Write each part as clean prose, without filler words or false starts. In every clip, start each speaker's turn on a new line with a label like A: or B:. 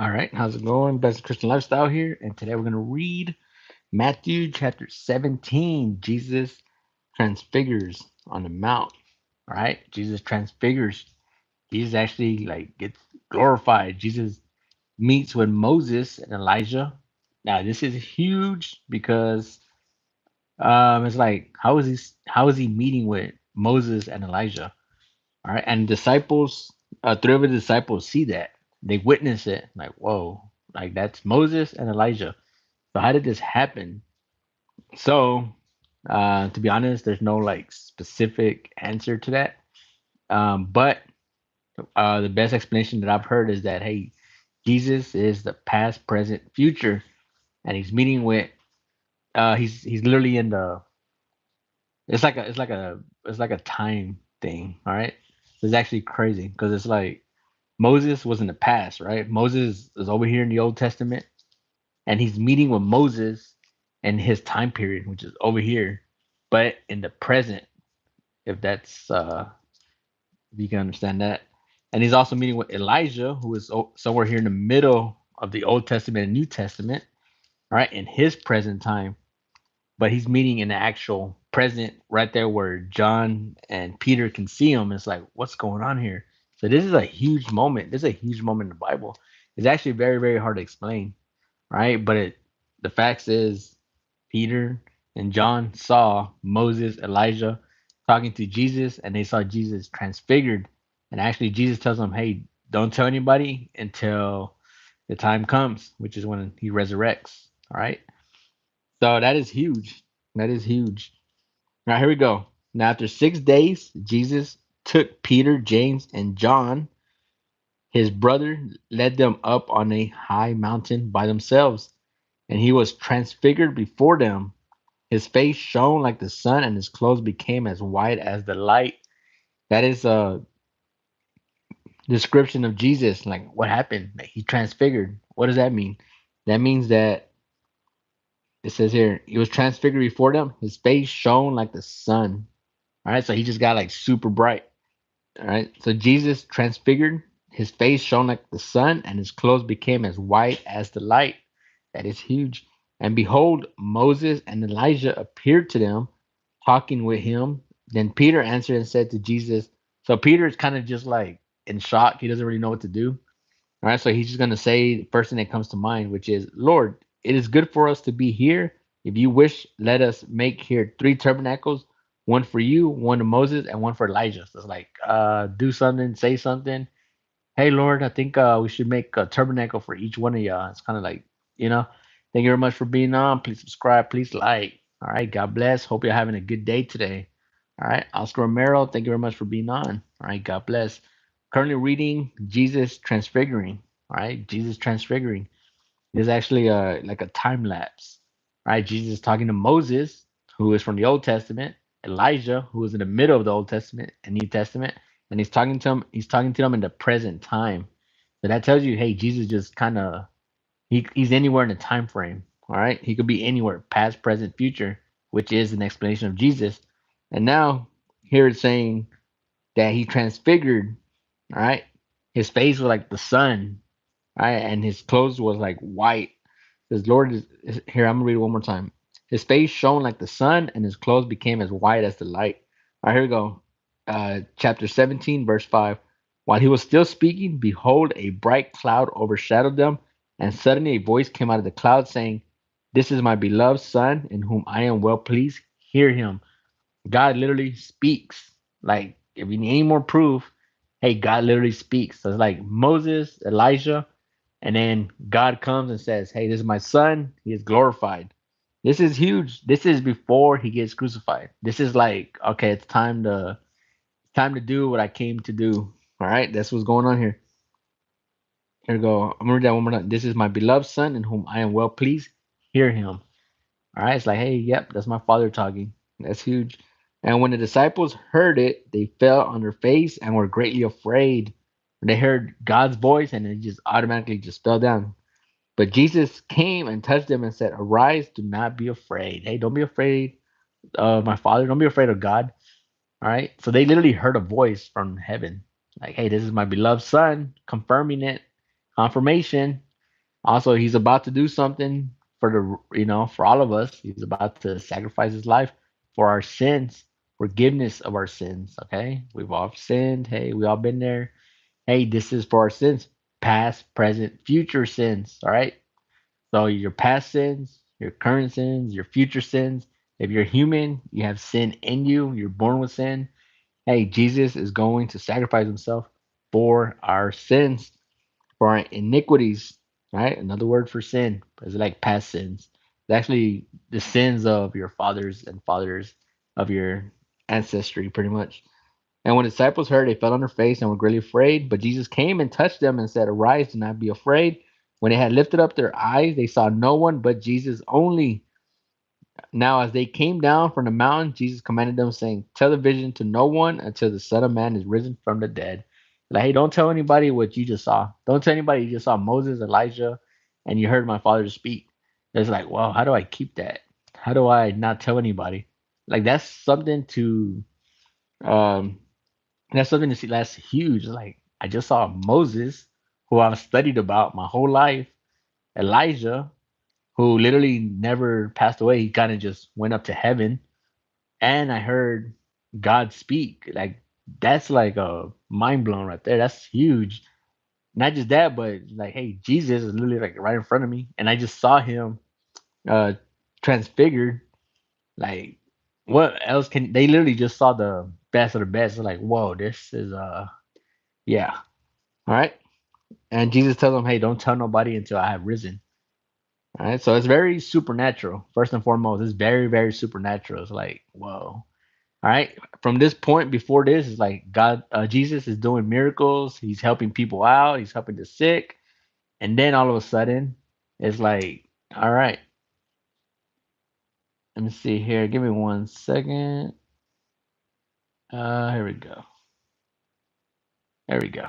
A: All right, how's it going? Best Christian Lifestyle here, and today we're going to read Matthew chapter 17. Jesus transfigures on the mount. All right, Jesus transfigures. Jesus actually gets glorified. Jesus meets with Moses and Elijah. Now this is huge because it's like how is he meeting with Moses and Elijah? All right, and disciples, three of the disciples see that. They witness it, like, whoa, like that's Moses and Elijah. So how did this happen? So, to be honest, there's no like specific answer to that. But the best explanation that I've heard is that hey, Jesus is the past, present, future, and he's meeting with. He's literally in the. It's like a time thing. All right, it's actually crazy because it's like Moses was in the past, right? Moses is over here in the Old Testament, and he's meeting with Moses in his time period, which is over here, but in the present, if that's if you can understand that. And he's also meeting with Elijah, who is somewhere here in the middle of the Old Testament and New Testament, right? In his present time, but he's meeting in the actual present right there where John and Peter can see him. It's like, what's going on here? So this is a huge moment. This is a huge moment in the Bible. It's actually very, very hard to explain, right? But the facts is Peter and John saw Moses, Elijah talking to Jesus, and they saw Jesus transfigured. And actually, Jesus tells them, "Hey, don't tell anybody until the time comes, which is when he resurrects." All right. So that is huge. That is huge. Now here we go. Now after 6 days, Jesus took Peter, James, and John, his brother, led them up on a high mountain by themselves, and he was transfigured before them. His face shone like the sun, and his clothes became as white as the light. That is a description of Jesus. Like what happened? Like, he transfigured. What does that mean? That means that it says here, he was transfigured before them. His face shone like the sun. All right, so he just got like super bright. All right, so Jesus transfigured, his face shone like the sun, and his clothes became as white as the light. That is huge. And behold, Moses and Elijah appeared to them, talking with him. Then Peter answered and said to Jesus, so Peter is kind of just like in shock. He doesn't really know what to do. All right, so he's just going to say the first thing that comes to mind, which is, Lord, it is good for us to be here. If you wish, let us make here three tabernacles, one for you, one to Moses, and one for Elijah. So it's like, do something, say something. Hey, Lord, I think we should make a tabernacle for each one of y'all. It's kind of like, you know, thank you very much for being on. Please subscribe, please like. All right, God bless. Hope you're having a good day today. All right, Oscar Romero, thank you very much for being on. All right, God bless. Currently reading Jesus Transfiguring. All right, Jesus Transfiguring. There's actually like a time lapse. All right, Jesus is talking to Moses, who is from the Old Testament, Elijah, who is in the middle of the Old Testament and New Testament, and he's talking to him. He's talking to them in the present time. So that tells you, hey, Jesus just kind of he's anywhere in the time frame. All right, he could be anywhere, past, present, future, which is an explanation of Jesus. And now here it's saying that he transfigured. All right, his face was like the sun. All right, and his clothes was like white. Says Lord is here. I'm gonna read it one more time. His face shone like the sun, and his clothes became as white as the light. All right, here we go. Chapter 17, verse 5. While he was still speaking, behold, a bright cloud overshadowed them, and suddenly a voice came out of the cloud saying, this is my beloved son, in whom I am well pleased. Hear him. God literally speaks. Like, if you need any more proof, hey, God literally speaks. So it's like Moses, Elijah, and then God comes and says, hey, this is my son. He is glorified. This is huge. This is before he gets crucified. This is like, okay, it's time to do what I came to do. All right, that's what's going on here. Here we go. I'm gonna read that one more time. This is my beloved son in whom I am well pleased. Hear him. All right, it's like, hey, yep, that's my father talking. That's huge. And when the disciples heard it, they fell on their face and were greatly afraid. They heard God's voice and they just automatically just fell down. But Jesus came and touched them and said, arise, do not be afraid. Hey, don't be afraid of my father. Don't be afraid of God. All right. So they literally heard a voice from heaven. Like, hey, this is my beloved son, confirming it. Confirmation. Also, he's about to do something for for all of us. He's about to sacrifice his life for our sins, forgiveness of our sins. Okay, we've all sinned. Hey, we all been there. Hey, this is for our sins, past, present, future sins. All right. So your past sins, your current sins, your future sins. If you're human, you have sin in you. You're born with sin. Hey, Jesus is going to sacrifice himself for our sins, for our iniquities, right? Another word for sin is like past sins. It's actually the sins of your fathers and fathers of your ancestry, pretty much. And when the disciples heard, they fell on their face and were greatly afraid. But Jesus came and touched them and said, Arise, do not be afraid. When they had lifted up their eyes, they saw no one but Jesus only. Now, as they came down from the mountain, Jesus commanded them, saying, Tell the vision to no one until the Son of Man is risen from the dead. Like, hey, don't tell anybody what you just saw. Don't tell anybody you just saw Moses, Elijah, and you heard my father speak. It's like, wow, how do I keep that? How do I not tell anybody? Like, um, that's something to see. That's huge. Like, I just saw Moses, who I've studied about my whole life, Elijah, who literally never passed away. He kind of just went up to heaven, and I heard God speak. Like that's like a mind blown right there. That's huge. Not just that, but like, hey, Jesus is literally like right in front of me, and I just saw him uh transfigured. Like, what else can they literally just saw the best of the best? They're like, whoa, this is yeah, all right. And Jesus tells them, hey, don't tell nobody until I have risen. All right, so it's very supernatural. First and foremost, it's very, very supernatural. It's like, whoa. All right. From this point before this, it's like Jesus is doing miracles. He's helping people out. He's helping the sick. And then all of a sudden, it's like, all right, let me see here. Give me 1 second. Here we go. There we go.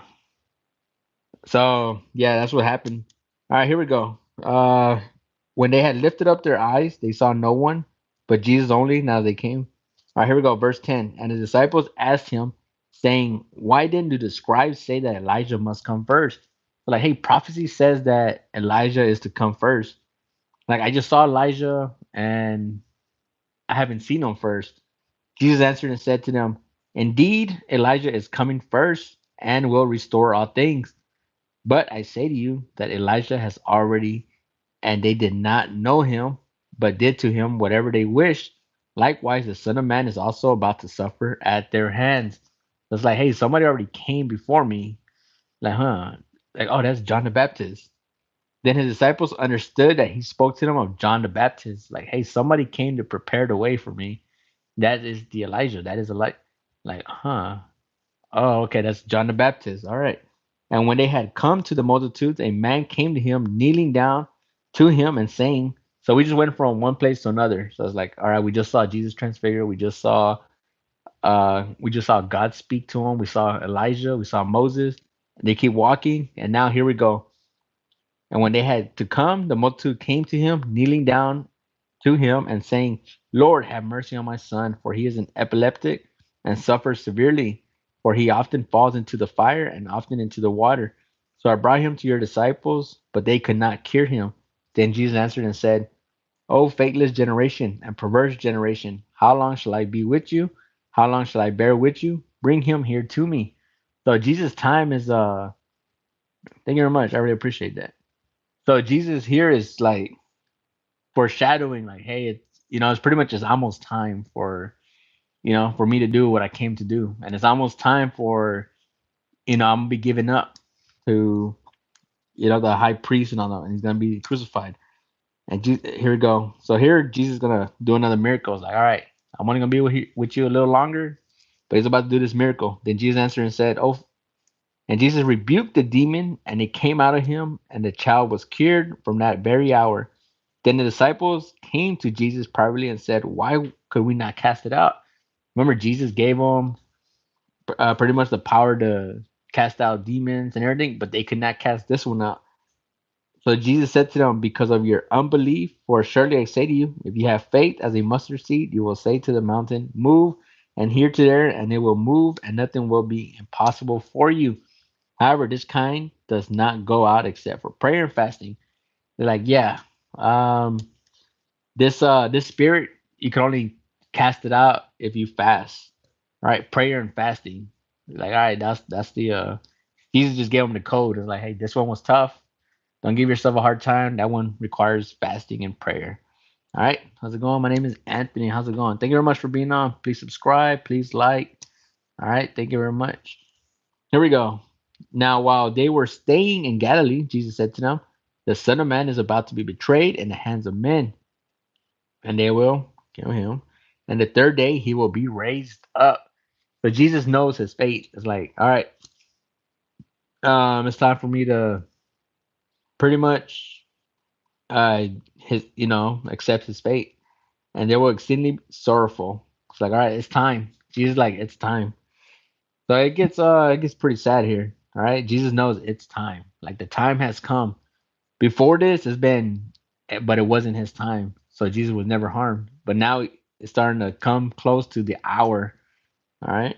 A: So yeah, that's what happened. All right, here we go. When they had lifted up their eyes, they saw no one, but Jesus only. Now they came. All right, here we go. Verse 10. And the disciples asked him, saying, Why didn't the scribes say that Elijah must come first? Like, hey, prophecy says that Elijah is to come first. Like, I just saw Elijah and I haven't seen him first. Jesus answered and said to them, Indeed, Elijah is coming first and will restore all things. But I say to you that Elijah has already, and they did not know him, but did to him whatever they wished. Likewise, the Son of Man is also about to suffer at their hands. It's like, hey, somebody already came before me. Like, huh? Like, oh, that's John the Baptist. Then his disciples understood that he spoke to them of John the Baptist. Like, hey, somebody came to prepare the way for me. That is the Elijah. That is like, huh? Oh, okay, that's John the Baptist. All right. And when they had come to the multitudes, a man came to him, kneeling down to him and saying, so we just went from one place to another. So it's like, all right, we just saw Jesus transfigure. We just saw God speak to him. We saw Elijah. We saw Moses. They keep walking, and now here we go. And when they had to come, the multitude came to him, kneeling down to him and saying, Lord, have mercy on my son, for he is an epileptic and suffers severely, for he often falls into the fire and often into the water. So I brought him to your disciples, but they could not cure him. Then Jesus answered and said, O faithless generation and perverse generation, how long shall I be with you? How long shall I bear with you? Bring him here to me. So Jesus' time is thank you very much. I really appreciate that. So Jesus here is like foreshadowing, like, hey, it's pretty much just almost time for me to do what I came to do, and it's almost time for I'm gonna be giving up to the high priest and all that, and he's gonna be crucified. And here we go. So here Jesus is gonna do another miracle. It's like, all right, I'm only gonna be with you a little longer, but he's about to do this miracle. Then Jesus answered and said, "Oh," and Jesus rebuked the demon, and it came out of him, and the child was cured from that very hour. Then the disciples came to Jesus privately and said, Why could we not cast it out? Remember, Jesus gave them pretty much the power to cast out demons and everything, but they could not cast this one out. So Jesus said to them, Because of your unbelief, for surely I say to you, if you have faith as a mustard seed, you will say to the mountain, Move and here to there, and it will move, and nothing will be impossible for you. However, this kind does not go out except for prayer and fasting. They're like, yeah, um, this spirit you can only cast it out if you fast. All right, prayer and fasting. Like, all right, that's the Jesus just gave them the code. It's like, hey, this one was tough. Don't give yourself a hard time. That one requires fasting and prayer. All right, how's it going? My name is Anthony. How's it going? Thank you very much for being on. Please subscribe. Please like. All right, thank you very much. Here we go. Now, while they were staying in Galilee, Jesus said to them, "The Son of Man is about to be betrayed in the hands of men, and they will kill him. And the third day he will be raised up." But Jesus knows his fate. It's like, all right, it's time for me to pretty much his accept his fate. And they were exceedingly sorrowful. It's like, all right, it's time. Jesus like, it's time. So it gets pretty sad here. All right. Jesus knows it's time. Like the time has come. Before this has been but it wasn't his time. So Jesus was never harmed. But now it's starting to come close to the hour. All right.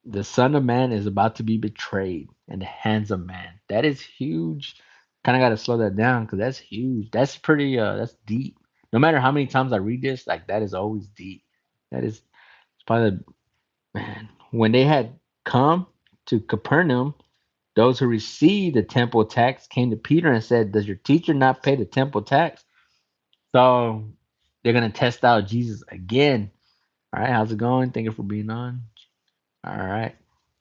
A: The Son of Man is about to be betrayed in the hands of man. That is huge. Kind of got to slow that down because that's huge. That's pretty. That's deep. No matter how many times I read this, like that is always deep. That is it's probably man. When they had come to Capernaum, those who received the temple tax came to Peter and said, "Does your teacher not pay the temple tax?" So they're gonna test out Jesus again. All right, how's it going? Thank you for being on. All right.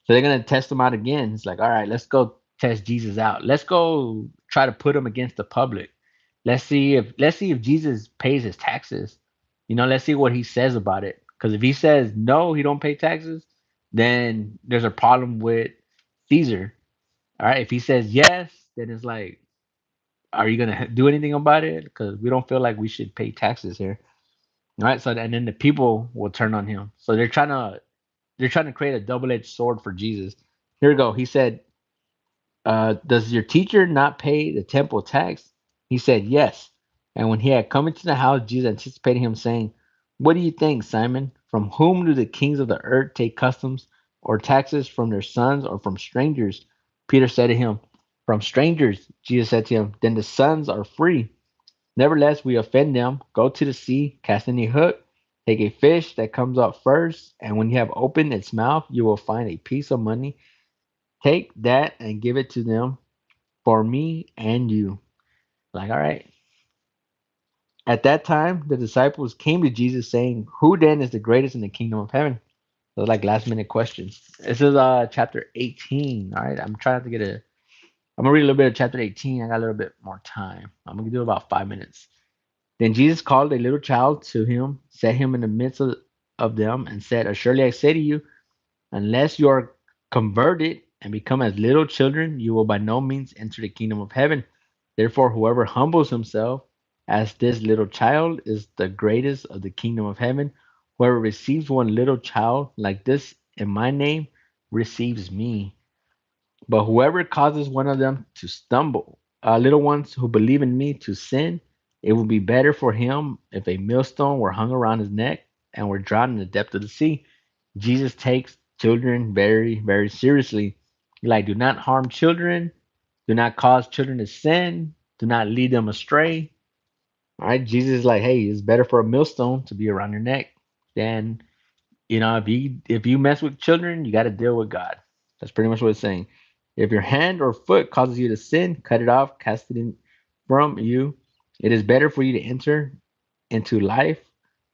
A: So they're gonna test him out again. It's like, all right, let's go test Jesus out. Let's go try to put him against the public. Let's see if Jesus pays his taxes. Let's see what he says about it. Because if he says no, he don't pay taxes, then there's a problem with Caesar. All right. If he says yes, then it's like, are you gonna do anything about it? Because we don't feel like we should pay taxes here. All right. So and then the people will turn on him. So they're trying to create a double-edged sword for Jesus. Here we go. He said, "Does your teacher not pay the temple tax?" He said, "Yes." And when he had come into the house, Jesus anticipated him, saying, "What do you think, Simon? From whom do the kings of the earth take customs or taxes, from their sons or from strangers?" Peter said to him, "From strangers." Jesus said to him, "Then the sons are free. Nevertheless, we offend them. Go to the sea, cast in a hook, take a fish that comes up first, and when you have opened its mouth, you will find a piece of money. Take that and give it to them for me and you." Like, all right. At that time, the disciples came to Jesus saying, "Who then is the greatest in the kingdom of heaven?" Those like last minute questions. This is chapter 18. All right. I'm gonna read a little bit of chapter 18. I got a little bit more time. I'm gonna do about 5 minutes. Then Jesus called a little child to him, set him in the midst of them, and said, "Surely I say to you, unless you are converted and become as little children, you will by no means enter the kingdom of heaven. Therefore, whoever humbles himself as this little child is the greatest of the kingdom of heaven. Whoever receives one little child like this in my name receives me. But whoever causes one of them to stumble, little ones who believe in me to sin, it would be better for him if a millstone were hung around his neck and were drowned in the depth of the sea." Jesus takes children very, very seriously. Like, do not harm children, do not cause children to sin, do not lead them astray. All right, Jesus is like, hey, it's better for a millstone to be around your neck than if you mess with children, you got to deal with God. That's pretty much what it's saying. If your hand or foot causes you to sin, cut it off, cast it in from you. It is better for you to enter into life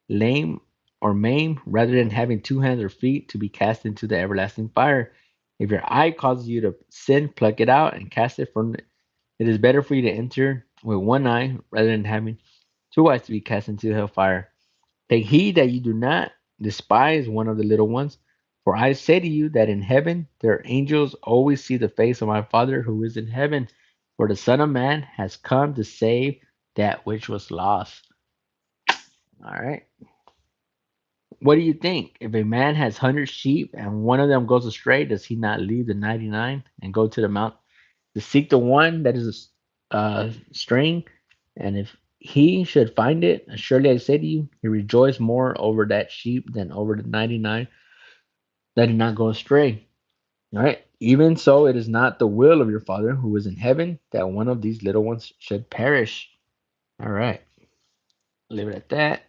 A: lame or maimed rather than having two hands or feet to be cast into the everlasting fire. If your eye causes you to sin, pluck it out and cast it from it. It is better for you to enter with one eye rather than having two eyes to be cast into hellfire. Take heed that you do not despise one of the little ones, for I say to you that in heaven their angels always see the face of my Father who is in heaven. For the Son of Man has come to save that which was lost. All right. What do you think? If a man has 100 sheep and one of them goes astray, does he not leave the 99 and go to the mount to seek the one that is straying? And if he should find it, surely I say to you, he rejoiced more over that sheep than over the 99 that did not go astray. All right. Even so, it is not the will of your Father who is in heaven that one of these little ones should perish. All right. Leave it at that.